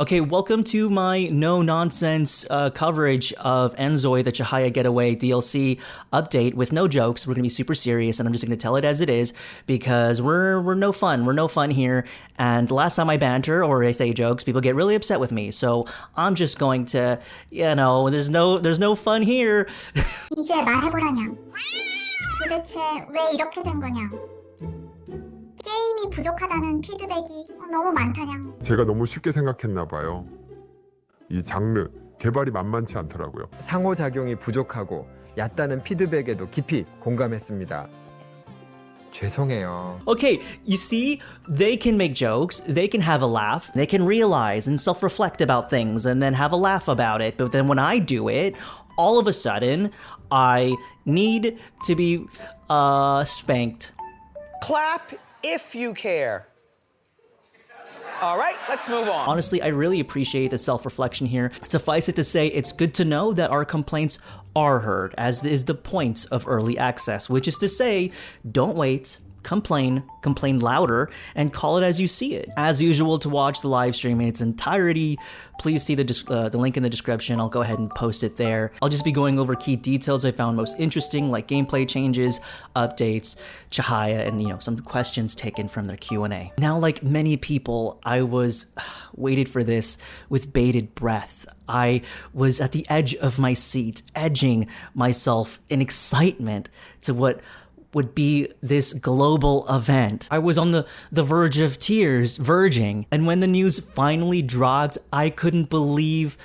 Okay, welcome to my no-nonsense coverage of inZOI, the Cahaya Getaway DLC update with no jokes. We're going to be super serious, and I'm just going to tell it as it is because we're no fun. We're no fun here. And last time I banter or I say jokes, people get really upset with me. So I'm just going to, there's no fun here. 이제 말해보라냥. 도대체 왜 이렇게 된 거냐? 게임이 부족하다는 피드백이 너무 많다냥. 제가 너무 쉽게 생각했나 봐요. 이 장르 개발이 만만치 않더라고요. 상호작용이 부족하고 얕다는 피드백에도 깊이 공감했습니다. 죄송해요. Okay, you see, they can make jokes, they can have a laugh, they can realize and self-reflect about things and then have a laugh about it. But then when I do it, all of a sudden, I need to be spanked. Clap if you care. All right, let's move on. Honestly, I really appreciate the self-reflection here. Suffice it to say, it's good to know that our complaints are heard, as is the point of early access, which is to say, don't wait, complain louder, and call it as you see it. As usual, to watch the live stream in its entirety, please see the link in the description. I'll go ahead and post it there. I'll just be going over key details I found most interesting, like gameplay changes, updates, Cahaya, and some questions taken from their Q&A. Now, like many people, I was waited for this with bated breath. I was at the edge of my seat, edging myself in excitement to what would be this global event. I was on the verge of tears, verging, and when the news finally dropped, I couldn't believe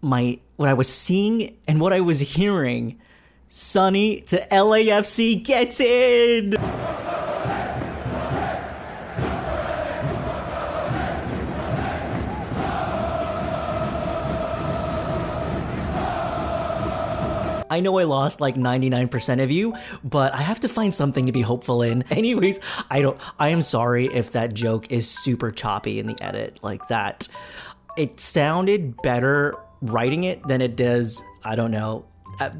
what I was seeing and what I was hearing. Sunny to LAFC gets in! I know I lost like 99% of you, but I have to find something to be hopeful in. Anyways, I am sorry if that joke is super choppy in the edit like that. It sounded better writing it than it does, I don't know,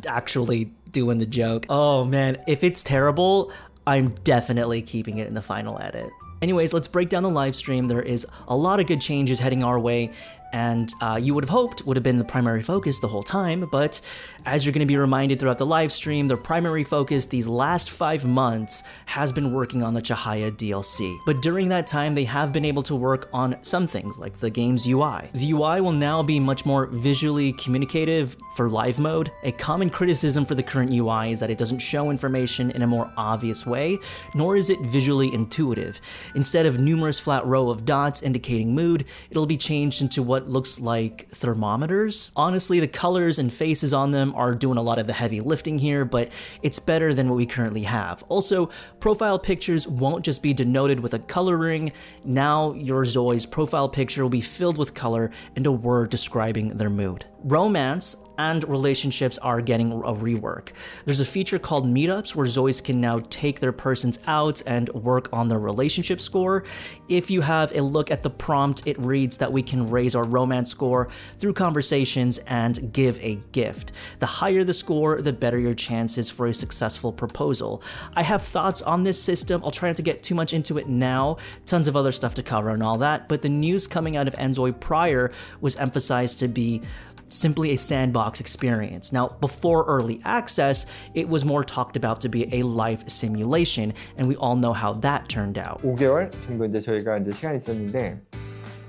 actually doing the joke. Oh man, if it's terrible, I'm definitely keeping it in the final edit. Anyways, let's break down the live stream. There is a lot of good changes heading our way, and you would have hoped would have been the primary focus the whole time, but as you're going to be reminded throughout the live stream, their primary focus these last 5 months has been working on the Cahaya DLC. But during that time, they have been able to work on some things, like the game's UI. The UI will now be much more visually communicative for live mode. A common criticism for the current UI is that it doesn't show information in a more obvious way, nor is it visually intuitive. Instead of numerous flat row of dots indicating mood, it'll be changed into what looks like thermometers. Honestly, the colors and faces on them are doing a lot of the heavy lifting here, but it's better than what we currently have. Also, profile pictures won't just be denoted with a color ring. Now your Zoi's profile picture will be filled with color and a word describing their mood. Romance and relationships are getting a rework. There's a feature called Meetups where Zois can now take their persons out and work on their relationship score. If you have a look at the prompt, it reads that we can raise our romance score through conversations and give a gift. The higher the score, the better your chances for a successful proposal. I have thoughts on this system. I'll try not to get too much into it now. Tons of other stuff to cover and all that, but the news coming out of inZOI prior was emphasized to be simply a sandbox experience. Now, before early access, it was more talked about to be a life simulation, and we all know how that turned out. 5개월 정도 저희가 시간이 있었는데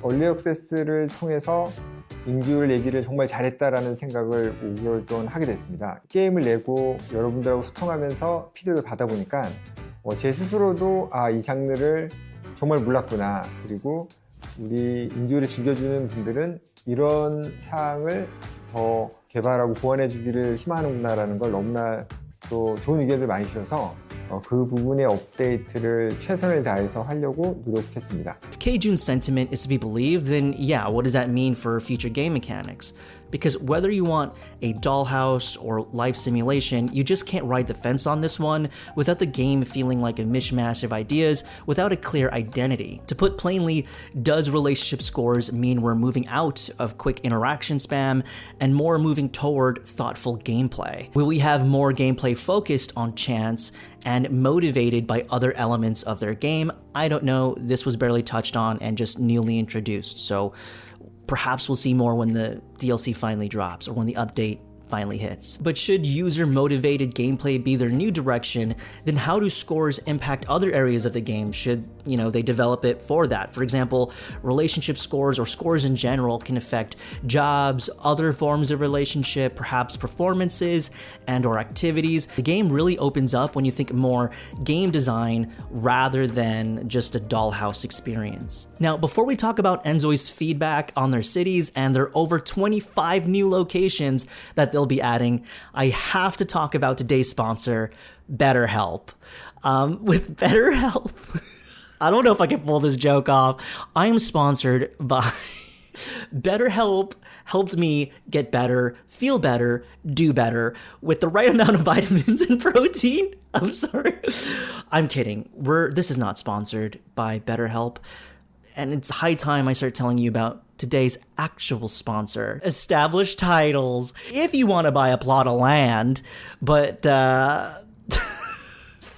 얼리 액세스를 통해서 인규를 내기를 정말 잘했다라는 생각을 5개월 동안 하게 됐습니다. 게임을 내고 여러분들하고 소통하면서 피드백을 받아보니까 제 스스로도 이 장르를 정말 몰랐구나. 그리고 우리 인조를 즐겨주는 분들은 이런 사항을 더 개발하고 보완해 주기를 희망하는구나라는 걸 너무나 또 좋은 의견을 많이 주셔서 그 부분의 업데이트를 최선을 다해서 하려고 노력했습니다. If K-Jun's sentiment is to be believed, then yeah, what does that mean for future game mechanics? Because whether you want a dollhouse or life simulation, you just can't ride the fence on this one without the game feeling like a mishmash of ideas without a clear identity. To put plainly, does relationship scores mean we're moving out of quick interaction spam and more moving toward thoughtful gameplay? Will we have more gameplay focused on chance and motivated by other elements of their game? I don't know. This was barely touched on and just newly introduced, so Perhaps we'll see more when the DLC finally drops or when the update finally hits. But should user-motivated gameplay be their new direction, then how do scores impact other areas of the game? Should, they develop it for that? For example, relationship scores or scores in general can affect jobs, other forms of relationship, perhaps performances and or activities. The game really opens up when you think more game design rather than just a dollhouse experience. Now, before we talk about inZOI's feedback on their cities and their over 25 new locations that they'll be adding, I have to talk about today's sponsor, BetterHelp. With BetterHelp, I don't know if I can pull this joke off. I am sponsored by BetterHelp. Helped me get better, feel better, do better with the right amount of vitamins and protein. I'm sorry. I'm kidding. This is not sponsored by BetterHelp. And it's high time I start telling you about today's actual sponsor, Established Titles. If you want to buy a plot of land, but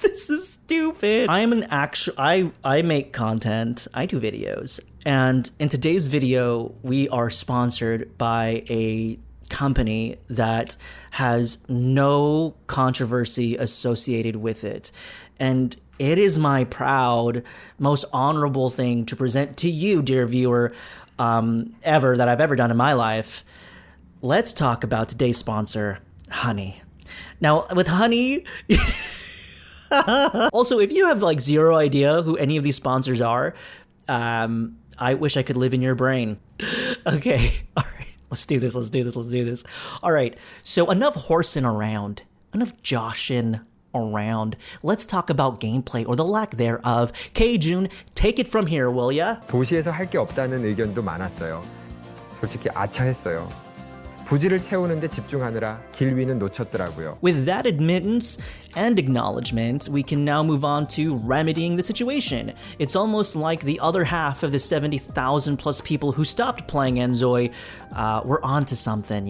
this is stupid. I make content. I do videos. And in today's video, we are sponsored by a company that has no controversy associated with it. And it is my proud, most honorable thing to present to you, dear viewer, that I've ever done in my life. Let's talk about today's sponsor, Honey. Now, with Honey, also, if you have zero idea who any of these sponsors are, I wish I could live in your brain. Okay, all right, let's do this. All right, so enough horsing around, enough joshing around. Let's talk about gameplay or the lack thereof. K-Jun, take it from here, will ya? 도시에서 할 게 없다는 의견도 많았어요. 솔직히 아차했어요. 부지를 채우는데 집중하느라 길 위는 놓쳤더라고요. With that admittance and acknowledgement, we can now move on to remedying the situation. It's almost like the other half of the 70,000 plus people who stopped playing inZOI were onto something,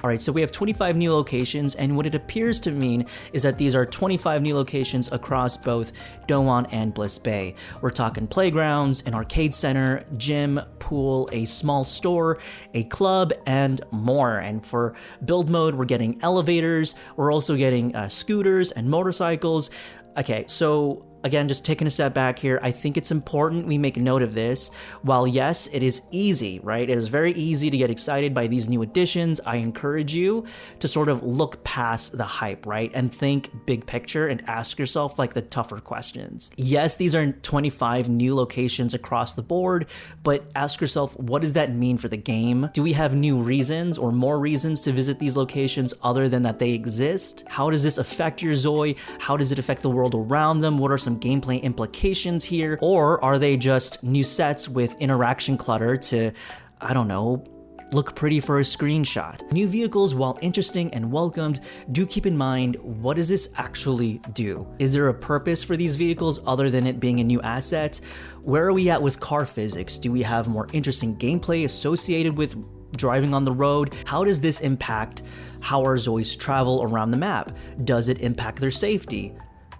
All right, so we have 25 new locations, and what it appears to mean is that these are 25 new locations across both Dongwon and Bliss Bay. We're talking playgrounds, an arcade center, gym, pool, a small store, a club, and more. And for build mode, we're getting elevators. We're also getting scooters and motorcycles. Okay, so again, just taking a step back here, I think it's important we make note of this. While yes, it is easy, right? It is very easy to get excited by these new additions. I encourage you to sort of look past the hype, right? And think big picture and ask yourself the tougher questions. Yes, these are 25 new locations across the board, but ask yourself, what does that mean for the game? Do we have new reasons or more reasons to visit these locations other than that they exist? How does this affect your ZOI? How does it affect the world around them? What are some gameplay implications here? Or are they just new sets with interaction clutter to, I don't know, look pretty for a screenshot? New vehicles, while interesting and welcomed, do keep in mind, what does this actually do? Is there a purpose for these vehicles other than it being a new asset? Where are we at with car physics? Do we have more interesting gameplay associated with driving on the road? How does this impact how our ZOIs travel around the map? Does it impact their safety?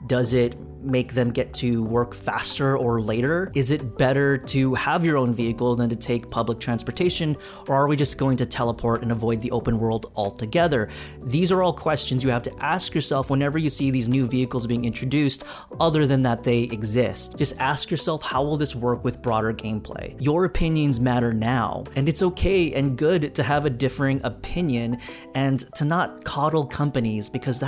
Does it make them get to work faster or later? Is it better to have your own vehicle than to take public transportation? Or are we just going to teleport and avoid the open world altogether? These are all questions you have to ask yourself whenever you see these new vehicles being introduced, other than that they exist. Just ask yourself, how will this work with broader gameplay? Your opinions matter now, and it's okay and good to have a differing opinion and to not coddle companies, because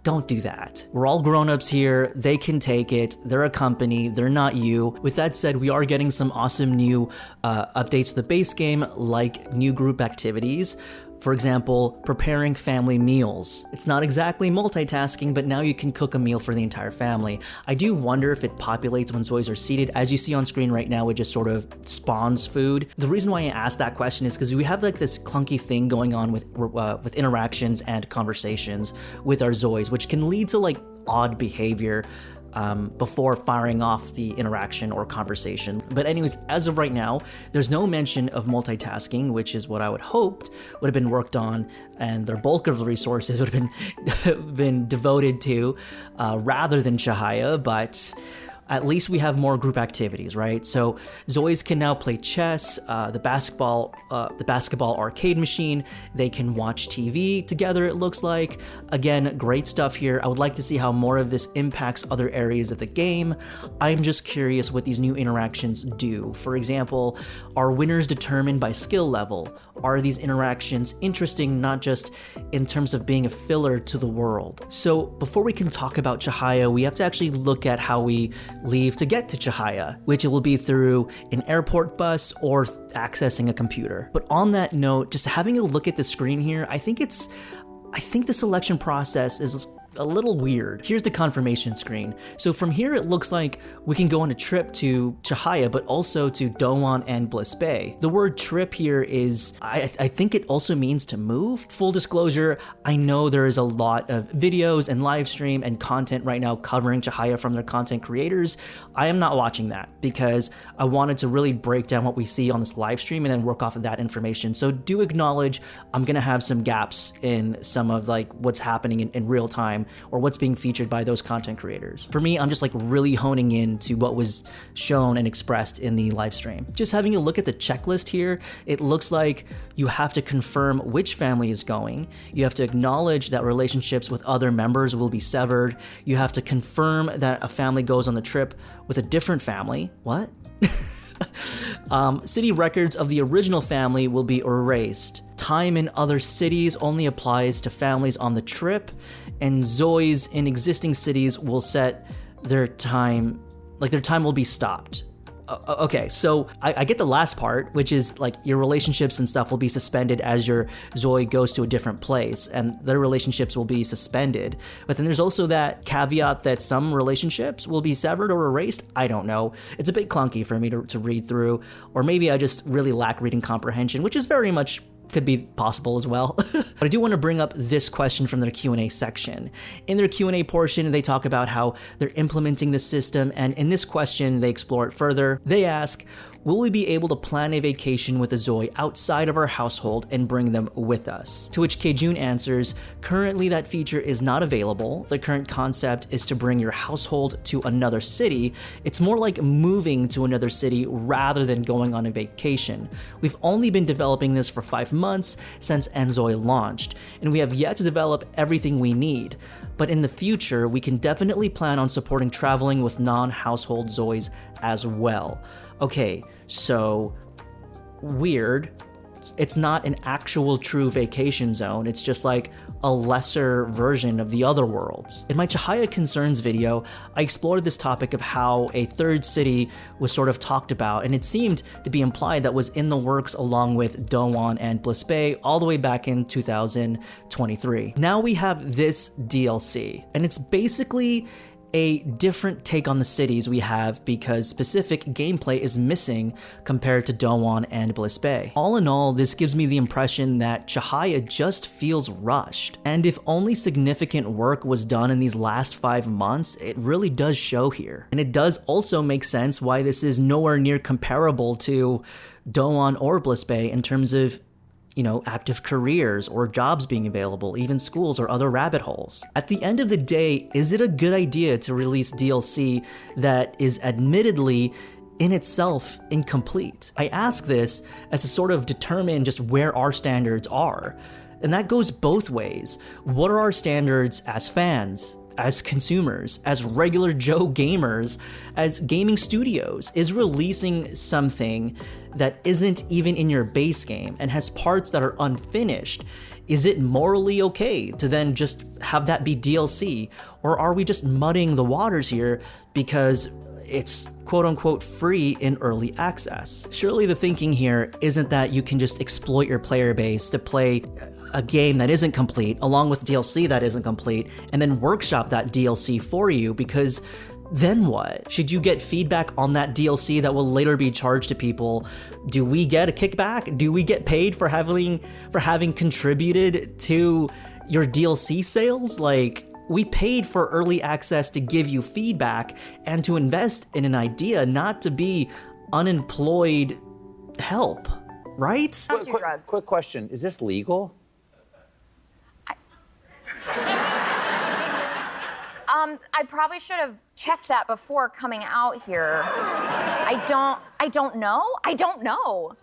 don't do that. We're all grown-ups here. They can take it. They're a company. They're not you. With that said, we are getting some awesome new updates to the base game, like new group activities. For example, preparing family meals. It's not exactly multitasking, but now you can cook a meal for the entire family. I do wonder if it populates when ZOIs are seated. As you see on screen right now, it just sort of spawns food. The reason why I asked that question is because we have this clunky thing going on with interactions and conversations with our ZOIs, which can lead to odd behavior before firing off the interaction or conversation. But anyways, as of right now, there's no mention of multitasking, which is what I would hoped would have been worked on, and their bulk of the resources would have been devoted to rather than Cahaya. But at least we have more group activities, right? So Zois can now play chess, the basketball arcade machine. They can watch TV together, it looks like. Again, great stuff here. I would like to see how more of this impacts other areas of the game. I'm just curious what these new interactions do. For example, are winners determined by skill level? Are these interactions interesting not just in terms of being a filler to the world? So before we can talk about Cahaya, we have to actually look at how we leave to get to Cahaya, which it will be through an airport bus or accessing a computer. But on that note, just having a look at the screen here, I think the selection process is a little weird. Here's the confirmation screen. So from here, it looks like we can go on a trip to Cahaya, but also to Dongwon and Bliss Bay. The word trip here is, I think it also means to move. Full disclosure, I know there is a lot of videos and live stream and content right now covering Cahaya from their content creators. I am not watching that because I wanted to really break down what we see on this live stream and then work off of that information. So do acknowledge I'm gonna have some gaps in some of like what's happening in real time or what's being featured by those content creators. For me, I'm just like really honing in to what was shown and expressed in the live stream. Just having a look at the checklist here, it looks like you have to confirm which family is going. You have to acknowledge that relationships with other members will be severed. You have to confirm that a family goes on the trip with a different family. What? City records of the original family will be erased. Time in other cities only applies to families on the trip, and Zois in existing cities will set their time, like their time will be stopped. Okay, so I get the last part, which is like your relationships and stuff will be suspended as your Zoi goes to a different place, and their relationships will be suspended. But then there's also that caveat that some relationships will be severed or erased. I don't know. It's a bit clunky for me to read through, or maybe I just really lack reading comprehension, which is very much could be possible as well. But I do want to bring up this question from their Q&A section. In their Q&A portion, they talk about how they're implementing the system, and in this question, they explore it further. They ask, will we be able to plan a vacation with a Zoi outside of our household and bring them with us? To which Kejun answers, currently that feature is not available. The current concept is to bring your household to another city. It's more like moving to another city rather than going on a vacation. We've only been developing this for 5 months since inZOI launched, and we have yet to develop everything we need. But in the future, we can definitely plan on supporting traveling with non-household Zois as well. Okay, so weird. It's not an actual true vacation zone. It's just like a lesser version of the other worlds. In my Cahaya Concerns video, I explored this topic of how a third city was sort of talked about, and it seemed to be implied that was in the works along with Dongwon and Bliss Bay all the way back in 2023. Now we have this DLC, and it's basically a different take on the cities we have because specific gameplay is missing compared to Dongwon and Bliss Bay. All in all, this gives me the impression that Cahaya just feels rushed. And if only significant work was done in these last 5 months, it really does show here. And it does also make sense why this is nowhere near comparable to Dongwon or Bliss Bay in terms of active careers or jobs being available, even schools or other rabbit holes. At the end of the day, is it a good idea to release DLC that is admittedly in itself incomplete? I ask this as to sort of determine just where our standards are. And that goes both ways. What are our standards as fans, as consumers, as regular Joe gamers, as gaming studios? Is releasing something that isn't even in your base game and has parts that are unfinished, is it morally okay to then just have that be DLC? Or are we just muddying the waters here because it's quote-unquote free in early access? Surely the thinking here isn't that you can just exploit your player base to play a game that isn't complete along with DLC that isn't complete and then workshop that DLC for you, because then what? Should you get feedback on that DLC that will later be charged to people? Do we get a kickback? Do we get paid for having contributed to your DLC sales? Like, we paid for early access to give you feedback and to invest in an idea, not to be unemployed help, right? Don't do drugs. Quick question, is this legal? I probably should have checked that before coming out here. I don't know.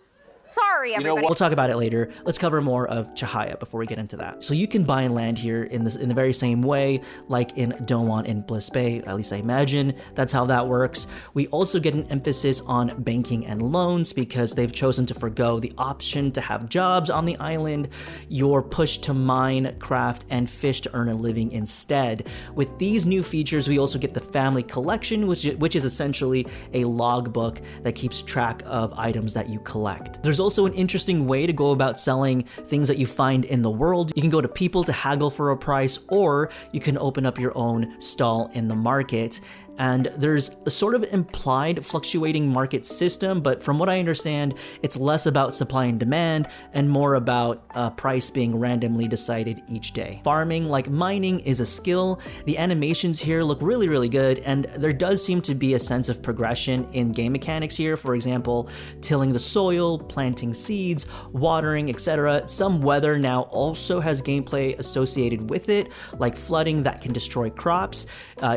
Sorry, everybody. We'll talk about it later. Let's cover more of Cahaya before we get into that. So you can buy and land here in the very same way, like in Dongwon and Bliss Bay. At least I imagine that's how that works. We also get an emphasis on banking and loans because they've chosen to forgo the option to have jobs on the island. You're pushed to mine, craft, and fish to earn a living instead. With these new features, we also get the family collection, which is essentially a logbook that keeps track of items that you collect. There's also an interesting way to go about selling things that you find in the world. You can go to people to haggle for a price, or you can open up your own stall in the market. And there's a sort of implied fluctuating market system, but from what I understand, it's less about supply and demand and more about price being randomly decided each day. Farming, like mining, is a skill. The animations here look really, really good, and there does seem to be a sense of progression in game mechanics here. For example, tilling the soil, planting seeds, watering, etc. Some weather now also has gameplay associated with it, like flooding that can destroy crops.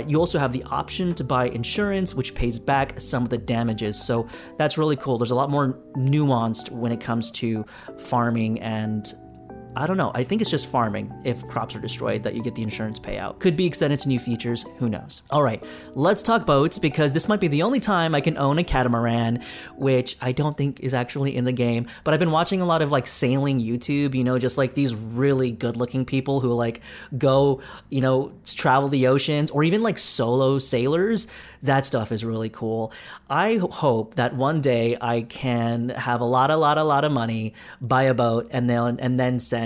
You also have the option to buy insurance, which pays back some of the damages. So that's really cool. There's a lot more nuanced when it comes to farming, and I don't know. I think it's just farming. If crops are destroyed, that you get the insurance payout. Could be extended to new features. Who knows? All right, let's talk boats, because this might be the only time I can own a catamaran, which I don't think is actually in the game. But I've been watching a lot of like sailing YouTube, just like these really good looking people who like go, travel the oceans, or even like solo sailors. That stuff is really cool. I hope that one day I can have a lot of money, buy a boat, and then send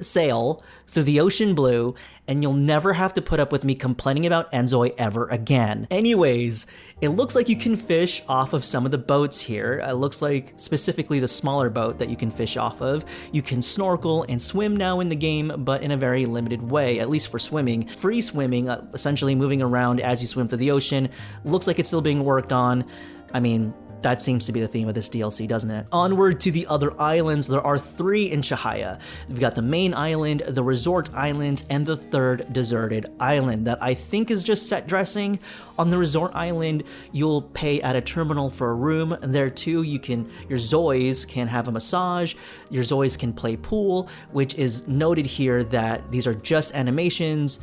sail through the ocean blue, and you'll never have to put up with me complaining about inZOI ever again. Anyways, it looks like you can fish off of some of the boats here. It looks like specifically the smaller boat that you can fish off of. You can snorkel and swim now in the game, but in a very limited way, at least for swimming. Free swimming, essentially moving around as you swim through the ocean, looks like it's still being worked on. I mean, that seems to be the theme of this DLC, doesn't it? Onward to the other islands. There are 3 in Cahaya. We've got the main island, the resort island, and the third deserted island that I think is just set dressing. On the resort island, you'll pay at a terminal for a room. There too, your Zois can have a massage. Your Zois can play pool, which is noted here that these are just animations,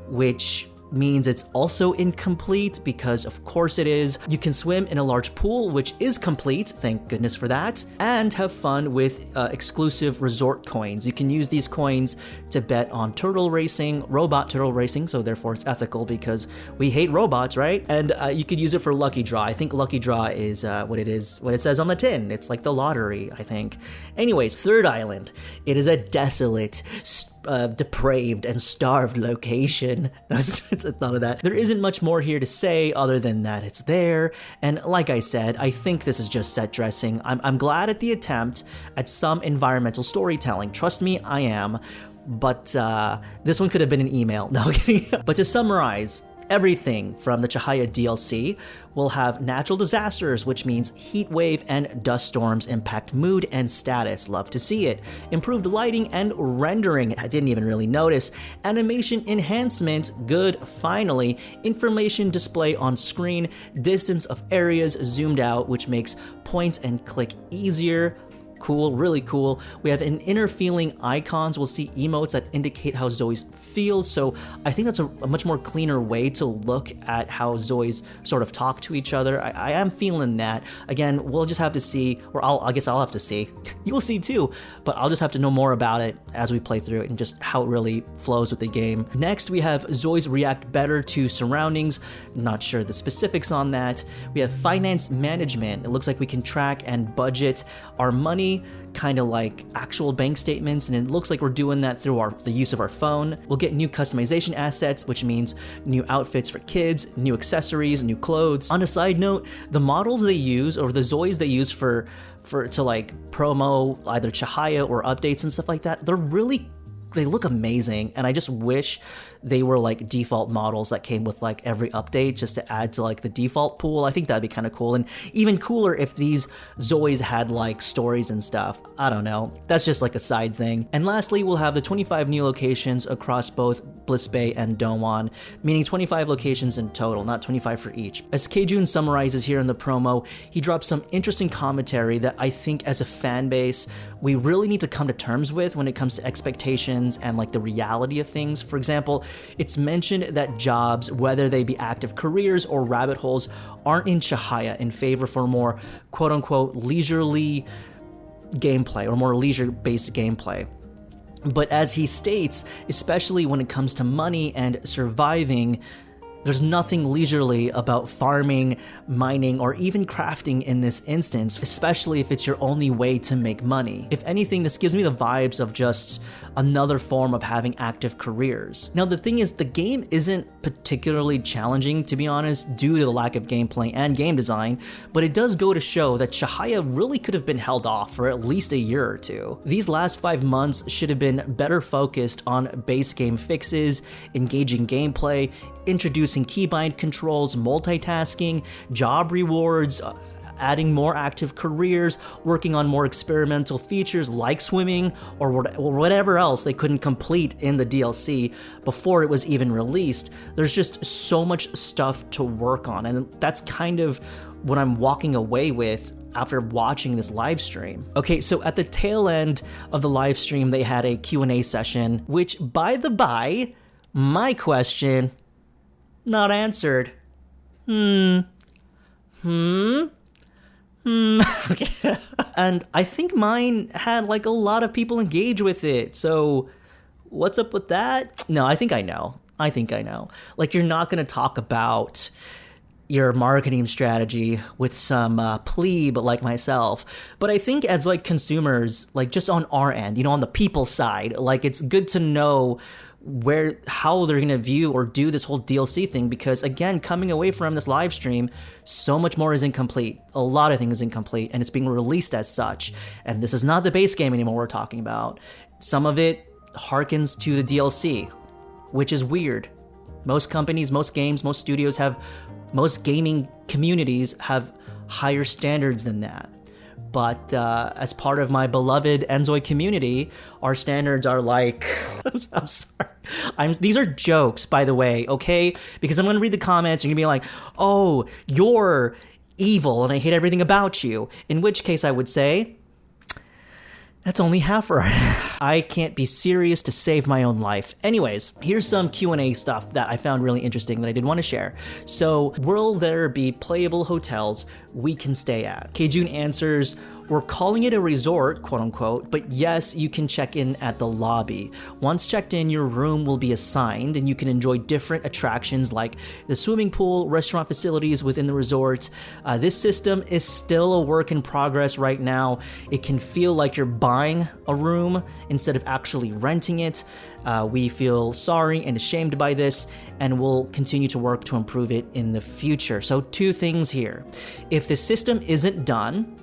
which means it's also incomplete, because of course it is. You can swim in a large pool, which is complete, thank goodness for that, and have fun with exclusive resort coins. You can use these coins to bet on turtle racing, robot turtle racing, so therefore it's ethical because we hate robots, right? And you could use it for lucky draw. I think lucky draw is what it says on the tin. It's like the lottery, I think. Anyways, third island. It is a desolate, depraved and starved location. It's a thought of that. There isn't much more here to say other than that it's there, and like I said, I think this is just set dressing. I'm glad at the attempt at some environmental storytelling. Trust me, I am. But this one could have been an email. No, I'm kidding. But to summarize, everything from the Cahaya DLC will have natural disasters, which means heat wave and dust storms impact mood and status. Love to see it. Improved lighting and rendering. I didn't even really notice. Animation enhancement. Good. Finally, information display on screen. Distance of areas zoomed out, which makes point and click easier. Cool, really cool. We have an inner feeling icons. We'll see emotes that indicate how Zois feels. So I think that's a much more cleaner way to look at how Zois sort of talk to each other. I am feeling that. Again, we'll just have to see, or I guess I'll have to see. You'll see too, but I'll just have to know more about it as we play through it and just how it really flows with the game. Next, we have Zois react better to surroundings. Not sure the specifics on that. We have finance management. It looks like we can track and budget our money, kind of like actual bank statements, and it looks like we're doing that through the use of our phone. We'll get new customization assets, which means new outfits for kids, new accessories, new clothes. On a side note, the models they use, or the Zois they use to like promo either Cahaya or updates and stuff like that, they're really they look amazing, and I just wish they were like default models that came with like every update just to add to like the default pool. I think that'd be kind of cool, and even cooler if these Zois had like stories and stuff. I don't know. That's just like a side thing. And lastly, we'll have the 25 new locations across both Bliss Bay and Dongwon, meaning 25 locations in total, not 25 for each. As Kjun summarizes here in the promo, he drops some interesting commentary that I think as a fan base, we really need to come to terms with when it comes to expectations and like the reality of things. For example, it's mentioned that jobs, whether they be active careers or rabbit holes, aren't in Cahaya in favor for more quote-unquote leisurely gameplay or more leisure-based gameplay. But as he states, especially when it comes to money and surviving, there's nothing leisurely about farming, mining, or even crafting in this instance, especially if it's your only way to make money. If anything, this gives me the vibes of just another form of having active careers. Now, the thing is, the game isn't particularly challenging, to be honest, due to the lack of gameplay and game design, but it does go to show that Cahaya really could have been held off for at least a year or two. These last 5 months should have been better focused on base game fixes, engaging gameplay, introducing keybind controls, multitasking, job rewards, adding more active careers, working on more experimental features like swimming or whatever else they couldn't complete in the DLC before it was even released. There's just so much stuff to work on, and that's kind of what I'm walking away with after watching this live stream. Okay, so at the tail end of the live stream, they had a Q&A session, which, by the by, my question, not answered. Okay. And I think mine had like a lot of people engage with it. So what's up with that? No, I think I know. Like, you're not going to talk about your marketing strategy with some plebe like myself. But I think as like consumers, like just on our end, you know, on the people side, like it's good to know how they're gonna view or do this whole DLC thing, because again, coming away from this live stream, so much more is incomplete. A lot of things is incomplete, and it's being released as such. And this is not the base game anymore we're talking about. Some of it harkens to the DLC, which is weird. Most companies, most games, most studios most gaming communities have higher standards than that. But as part of my beloved inZOI community, our standards are like, I'm sorry. These are jokes, by the way, okay? Because I'm going to read the comments and you're going to be like, oh, you're evil and I hate everything about you. In which case I would say, that's only half right. I can't be serious to save my own life. Anyways, here's some Q&A stuff that I found really interesting that I did want to share. So, will there be playable hotels we can stay at? Kjun answers, we're calling it a resort, quote unquote, but yes, you can check in at the lobby. Once checked in, your room will be assigned and you can enjoy different attractions like the swimming pool, restaurant facilities within the resort. This system is still a work in progress right now. It can feel like you're buying a room instead of actually renting it. We feel sorry and ashamed by this, and we'll continue to work to improve it in the future. So 2 things here. If the system isn't done,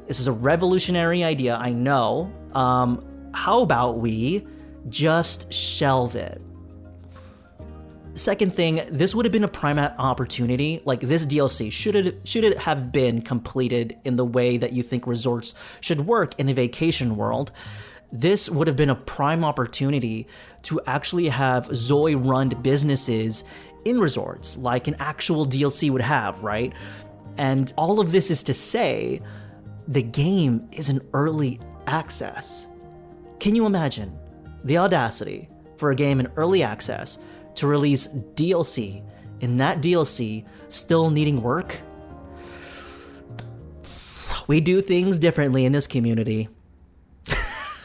this is a revolutionary idea, I know. How about we just shelve it? Second thing, this would have been a prime opportunity. Like, this DLC, should it have been completed in the way that you think resorts should work in a vacation world, this would have been a prime opportunity to actually have Zoe-run businesses in resorts, like an actual DLC would have, right? And all of this is to say, the game is in early access. Can you imagine the audacity for a game in early access to release DLC, and that DLC still needing work? We do things differently in this community.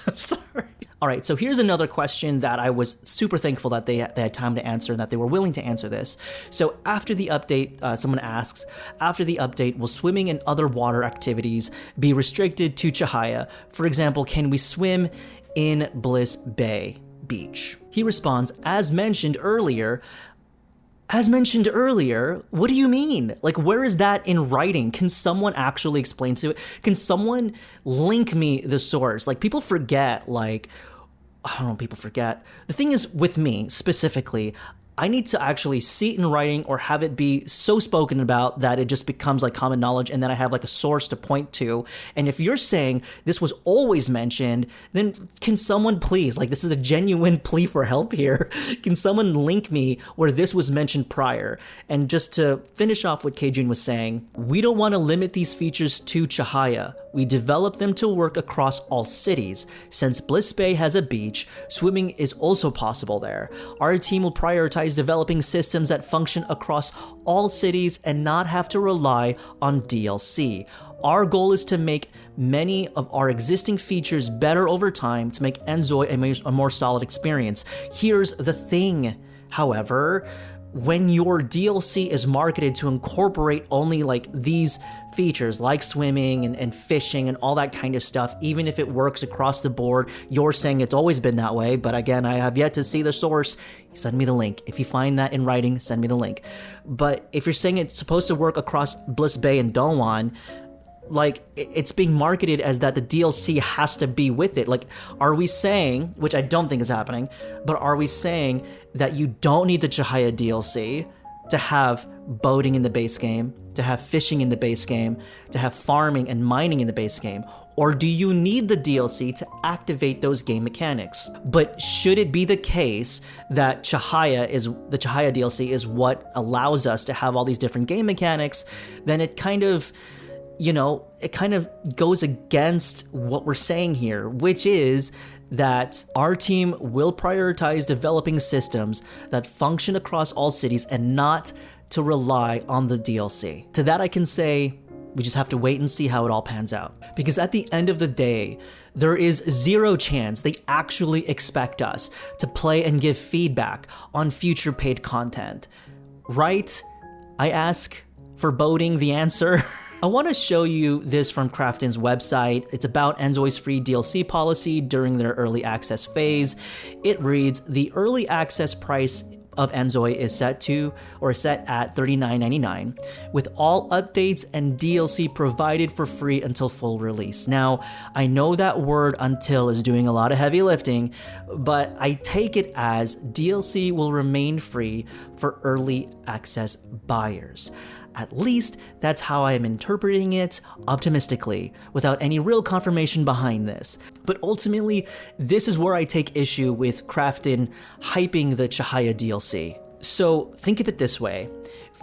I'm sorry. All right, so here's another question that I was super thankful that they had time to answer and that they were willing to answer this. So after the update, someone asks, after the update, will swimming and other water activities be restricted to Cahaya? For example, can we swim in Bliss Bay Beach? He responds, as mentioned earlier, what do you mean? Like, where is that in writing? Can someone actually explain to it? Can someone link me the source? Like, people forget, like, I don't know, people forget. The thing is, with me specifically, I need to actually see it in writing or have it be so spoken about that it just becomes like common knowledge, and then I have like a source to point to. And if you're saying this was always mentioned, then can someone please, like, this is a genuine plea for help here, can someone link me where this was mentioned prior? And just to finish off what K-Jun was saying, we don't want to limit these features to Cahaya. We developed them to work across all cities. Since Bliss Bay has a beach, swimming is also possible there. Our team will prioritize developing systems that function across all cities and not have to rely on DLC. Our goal is to make many of our existing features better over time to make inZOI a more solid experience. Here's the thing, however, when your DLC is marketed to incorporate only like these features like swimming and fishing and all that kind of stuff, even if it works across the board, you're saying it's always been that way, but again, I have yet to see the source. Send me the link. If you find that in writing, send me the link. But if you're saying it's supposed to work across Bliss Bay and Dongwon, like, it's being marketed as that the DLC has to be with it. Like, are we saying, which I don't think is happening, but are we saying that you don't need the Cahaya DLC to have boating in the base game, to have fishing in the base game, to have farming and mining in the base game? Or do you need the DLC to activate those game mechanics? But should it be the case that the Cahaya DLC is what allows us to have all these different game mechanics, then it kind of, it kind of goes against what we're saying here, which is that our team will prioritize developing systems that function across all cities and not to rely on the DLC. To that I can say, we just have to wait and see how it all pans out. Because at the end of the day, there is zero chance they actually expect us to play and give feedback on future paid content. Right? I ask, foreboding the answer. I want to show you this from Krafton's website. It's about inZOI's free DLC policy during their early access phase. It reads, the early access price of inZOI is set at $39.99, with all updates and DLC provided for free until full release. Now, I know that word "until" is doing a lot of heavy lifting, but I take it as DLC will remain free for early access buyers. At least that's how I am interpreting it, optimistically, without any real confirmation behind this. But ultimately, this is where I take issue with Krafton hyping the Cahaya DLC. So think of it this way.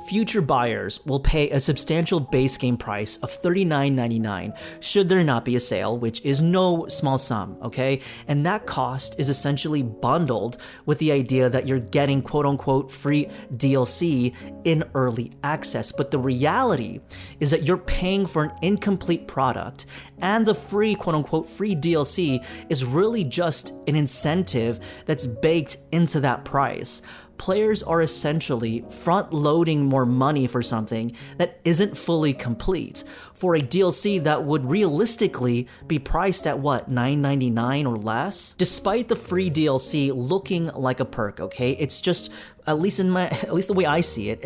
Future buyers will pay a substantial base game price of $39.99 should there not be a sale, which is no small sum, okay? And that cost is essentially bundled with the idea that you're getting quote-unquote free DLC in early access. But the reality is that you're paying for an incomplete product, and the free quote-unquote free DLC is really just an incentive that's baked into that price. Players are essentially front-loading more money for something that isn't fully complete, for a DLC that would realistically be priced at what, $9.99 or less? Despite the free DLC looking like a perk, okay? It's just, at least the way I see it,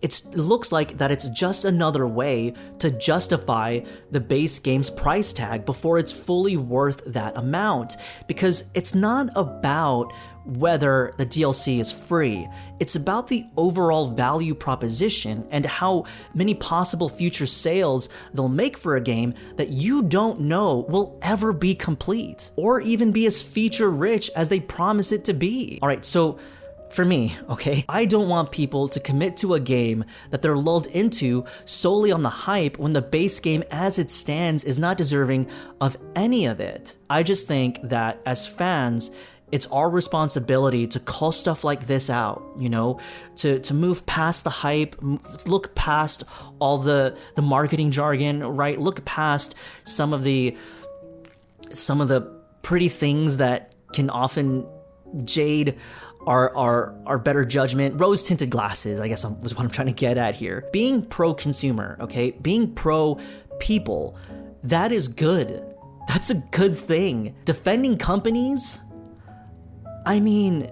it looks like that it's just another way to justify the base game's price tag before it's fully worth that amount. Because it's not about whether the DLC is free, it's about the overall value proposition and how many possible future sales they'll make for a game that you don't know will ever be complete, or even be as feature-rich as they promise it to be. Alright, so for me, okay, I don't want people to commit to a game that they're lulled into solely on the hype when the base game as it stands is not deserving of any of it. I just think that as fans, it's our responsibility to call stuff like this out, to move past the hype, look past all the marketing jargon, right? Look past some of the pretty things that can often jade our better judgment. Rose-tinted glasses, I guess was what I'm trying to get at here. Being pro-consumer, okay? Being pro-people, that is good. That's a good thing. Defending companies, I mean,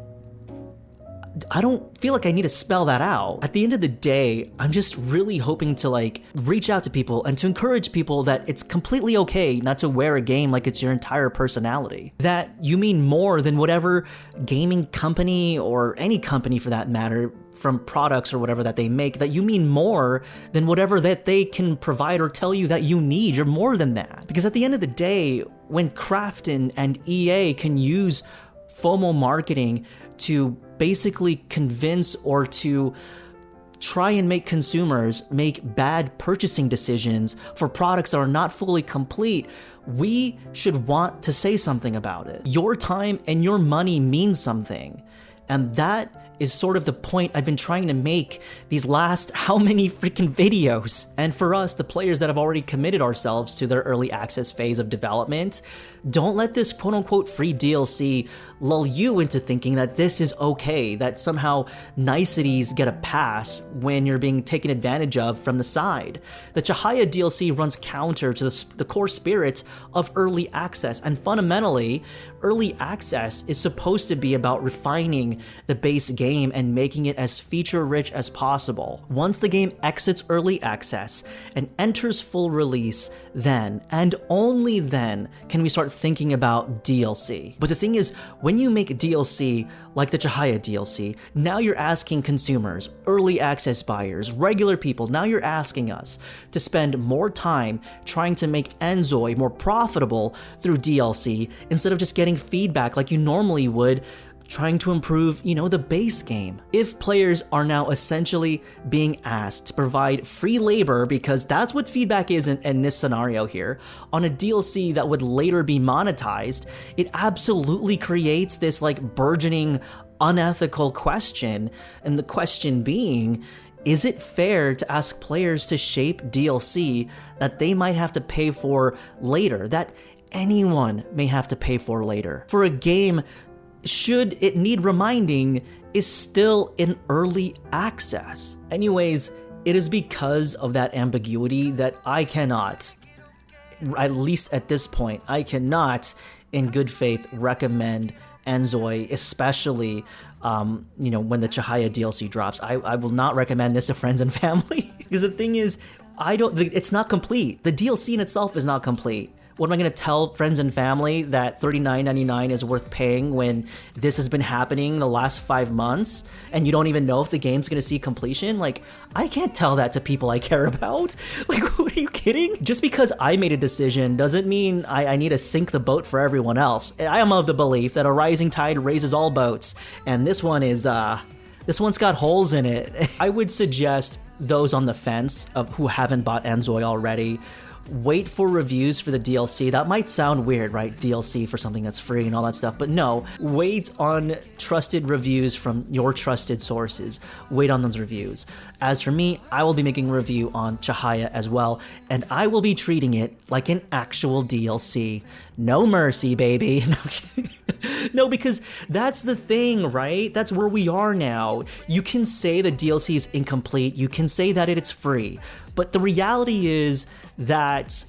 I don't feel like I need to spell that out. At the end of the day, I'm just really hoping to like reach out to people and to encourage people that it's completely okay not to wear a game like it's your entire personality. That you mean more than whatever gaming company or any company for that matter from products or whatever that they make, that you mean more than whatever that they can provide or tell you that you need. You're more than that. Because at the end of the day, when Krafton and EA can use FOMO marketing to basically convince or to try and make consumers make bad purchasing decisions for products that are not fully complete, we should want to say something about it. Your time and your money means something. And that is sort of the point I've been trying to make these last how many freaking videos. And for us, the players that have already committed ourselves to their early access phase of development, don't let this quote unquote free DLC lull you into thinking that this is okay, that somehow niceties get a pass when you're being taken advantage of from the side. The Cahaya DLC runs counter to the core spirit of early access, and fundamentally, early access is supposed to be about refining the base game and making it as feature-rich as possible. Once the game exits early access and enters full release, then, and only then, can we start thinking about DLC. But the thing is, when you make DLC like the Cahaya DLC, now you're asking consumers, early access buyers, regular people, now you're asking us to spend more time trying to make inZOI more profitable through DLC instead of just getting feedback like you normally would trying to improve, the base game. If players are now essentially being asked to provide free labor, because that's what feedback is in this scenario here, on a DLC that would later be monetized, it absolutely creates this like burgeoning unethical question. And the question being, is it fair to ask players to shape DLC that they might have to pay for later, that anyone may have to pay for later, for a game, should it need reminding, is still in early access? Anyways, it is because of that ambiguity that I cannot, at least at this point, I cannot in good faith recommend inZOI, especially when the Cahaya DLC drops. I will not recommend this to friends and family because the thing is, it's not complete. The DLC in itself is not complete. What am I going to tell friends and family that $39.99 is worth paying when this has been happening the last 5 months and you don't even know if the game's going to see completion? Like, I can't tell that to people I care about. Like, are you kidding? Just because I made a decision doesn't mean I need to sink the boat for everyone else. I am of the belief that a rising tide raises all boats, and this one is, this one's got holes in it. I would suggest those on the fence of who haven't bought inZOI already, wait for reviews for the DLC. That might sound weird, right? DLC for something that's free and all that stuff, but no, wait on trusted reviews from your trusted sources. Wait on those reviews. As for me, I will be making a review on Cahaya as well, and I will be treating it like an actual DLC. No mercy, baby. No, because that's the thing, right? That's where we are now. You can say the DLC is incomplete, you can say that it's free, but the reality is that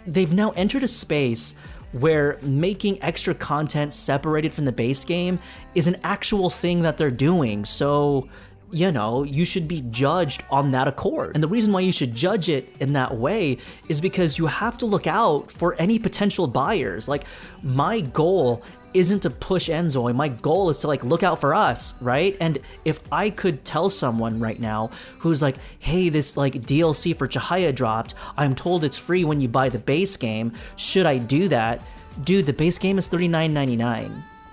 they've now entered a space where making extra content separated from the base game is an actual thing that they're doing. So, you should be judged on that accord. And the reason why you should judge it in that way is because you have to look out for any potential buyers. Like, my goal isn't to push inZOI. My goal is to look out for us, right? And if I could tell someone right now who's like, hey, this DLC for Cahaya dropped, I'm told it's free when you buy the base game, should I do that? Dude, the base game is $39.99.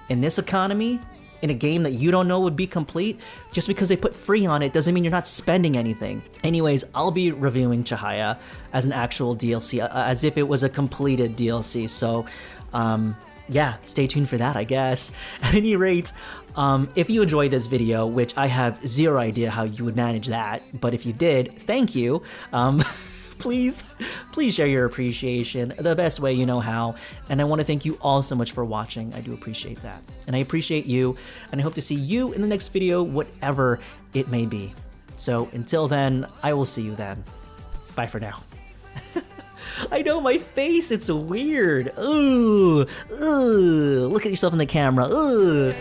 In this economy, in a game that you don't know would be complete, just because they put free on it doesn't mean you're not spending anything. Anyways, I'll be reviewing Cahaya as an actual DLC, as if it was a completed DLC. So, yeah, stay tuned for that, I guess. At any rate, if you enjoyed this video, which I have zero idea how you would manage that, but if you did, thank you. Please share your appreciation the best way you know how. And I want to thank you all so much for watching. I do appreciate that. And I appreciate you, and I hope to see you in the next video, whatever it may be. So until then, I will see you then. Bye for now. I know, my face, it's weird. Ooh, look at yourself in the camera. Ooh.